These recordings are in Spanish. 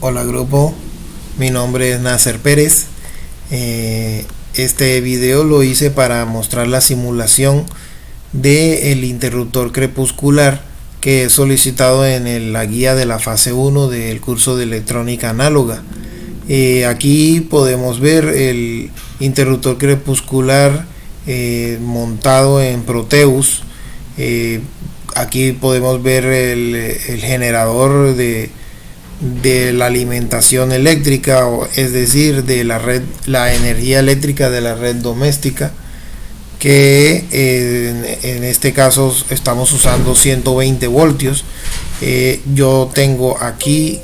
Hola grupo, mi nombre es Nasser Pérez. Este video lo hice para mostrar la simulación del interruptor crepuscular que he solicitado en la guía de la fase 1 del curso de electrónica análoga. Aquí podemos ver el interruptor crepuscular montado en Proteus. Aquí podemos ver el generador de la alimentación eléctrica, es decir, de la red, la energía eléctrica de la red doméstica, que en este caso estamos usando 120 voltios. Yo tengo aquí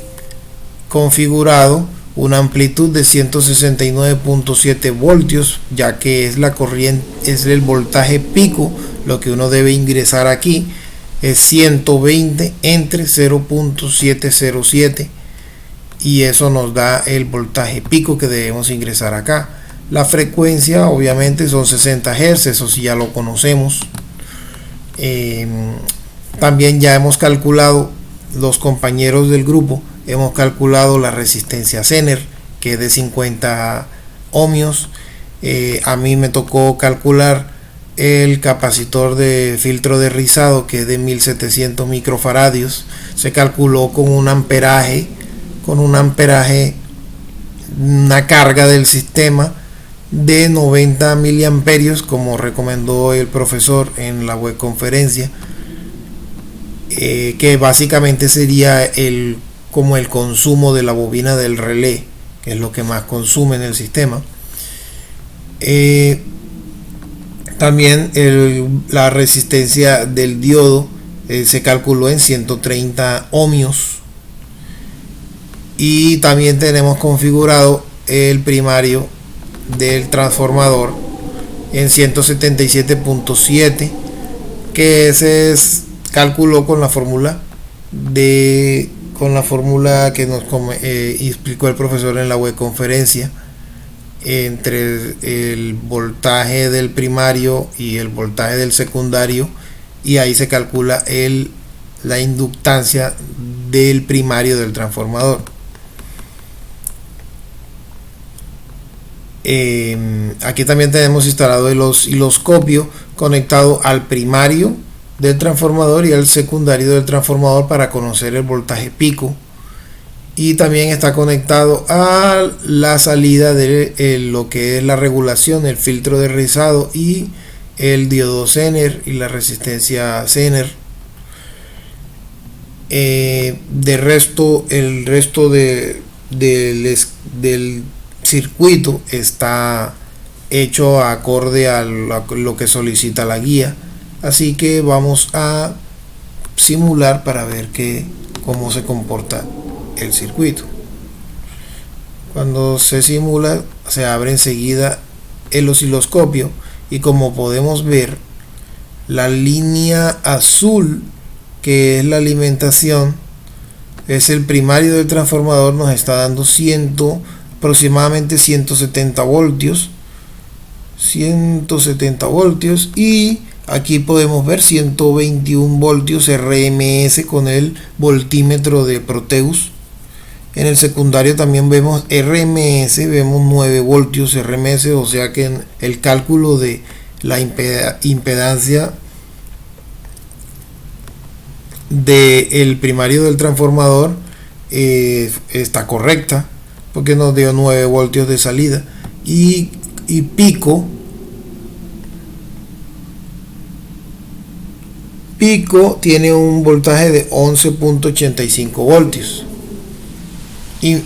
configurado una amplitud de 169.7 voltios, ya que es la corriente, es el voltaje pico. Lo que uno debe ingresar aquí es 120 entre 0.707 y eso nos da el voltaje pico que debemos ingresar acá. La frecuencia obviamente son 60 Hz, eso sí ya lo conocemos. También ya hemos calculado, los compañeros del grupo hemos calculado la resistencia Zener, que es de 50 ohmios. A mí me tocó calcular el capacitor de filtro de rizado, que es de 1700 microfaradios. Se calculó con un amperaje, una carga del sistema de 90 miliamperios, como recomendó el profesor en la web conferencia, que básicamente sería como el consumo de la bobina del relé, que es lo que más consume en el sistema. También la resistencia del diodo se calculó en 130 ohmios. Y también tenemos configurado el primario del transformador en 177.7, que se calculó con la fórmula que nos explicó el profesor en la web conferencia, entre el voltaje del primario y el voltaje del secundario, y ahí se calcula la inductancia del primario del transformador. Aquí también tenemos instalado el osciloscopio conectado al primario del transformador y al secundario del transformador para conocer el voltaje pico. Y también está conectado a la salida de lo que es la regulación, el filtro de rizado y el diodo Zener y la resistencia Zener. El resto del circuito está hecho acorde a lo que solicita la guía. Así que vamos a simular para ver cómo se comporta el circuito. Cuando se simula, se abre enseguida el osciloscopio y como podemos ver, la línea azul, que es la alimentación, es el primario del transformador, nos está dando aproximadamente 170 voltios, y aquí podemos ver 121 voltios RMS con el voltímetro de Proteus. En el secundario también vemos RMS, vemos 9 voltios RMS, o sea que en el cálculo de la impedancia del primario del transformador está correcta, porque nos dio 9 voltios de salida. Y pico tiene un voltaje de 11.85 voltios. Y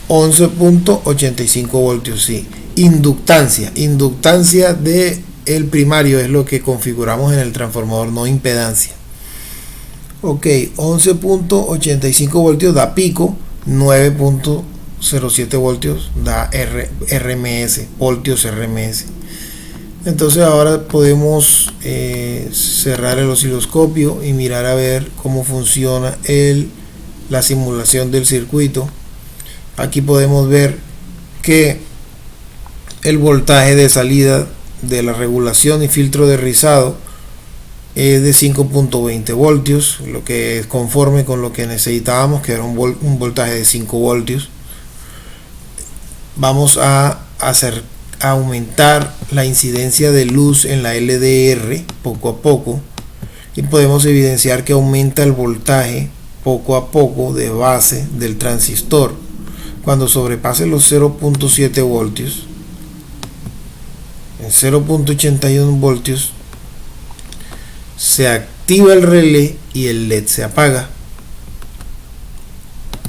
11.85 voltios, sí. Inductancia de el primario es lo que configuramos en el transformador, no impedancia. Ok, 11.85 voltios da pico, 9.07 voltios da RMS, voltios RMS. Entonces ahora podemos cerrar el osciloscopio y mirar a ver cómo funciona la simulación del circuito. Aquí podemos ver que el voltaje de salida de la regulación y filtro de rizado es de 5.20 voltios, lo que es conforme con lo que necesitábamos, que era un voltaje de 5 voltios. Vamos a aumentar la incidencia de luz en la LDR poco a poco, y podemos evidenciar que aumenta el voltaje poco a poco de base del transistor. Cuando sobrepase los 0.7 voltios, en 0.81 voltios, se activa el relé y el LED se apaga,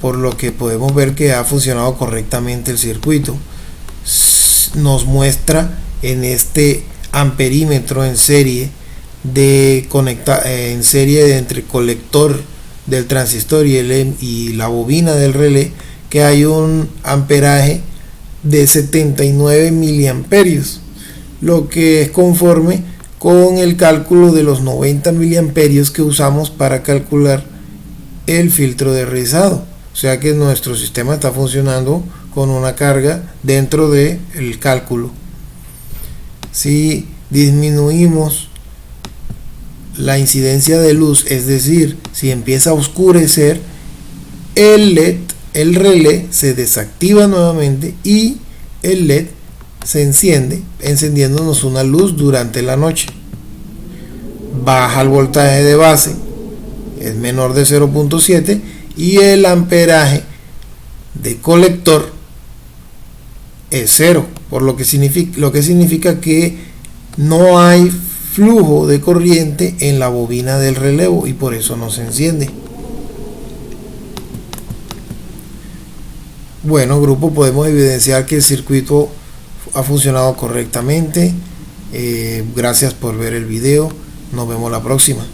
por lo que podemos ver que ha funcionado correctamente el circuito. Nos muestra en este amperímetro en serie entre colector del transistor y la bobina del relé, que hay un amperaje de 79 miliamperios, lo que es conforme con el cálculo de los 90 miliamperios que usamos para calcular el filtro de rizado. O sea que nuestro sistema está funcionando con una carga dentro del cálculo. Si disminuimos la incidencia de luz, es decir, si empieza a oscurecer, el relé se desactiva nuevamente y el LED se enciende, encendiéndonos una luz durante la noche. Baja el voltaje de base, es menor de 0.7, y el amperaje de colector es 0, por lo que significa que no hay flujo de corriente en la bobina del relevo, y por eso no se enciende. Bueno, grupo, podemos evidenciar que el circuito ha funcionado correctamente. Gracias por ver el video. Nos vemos la próxima.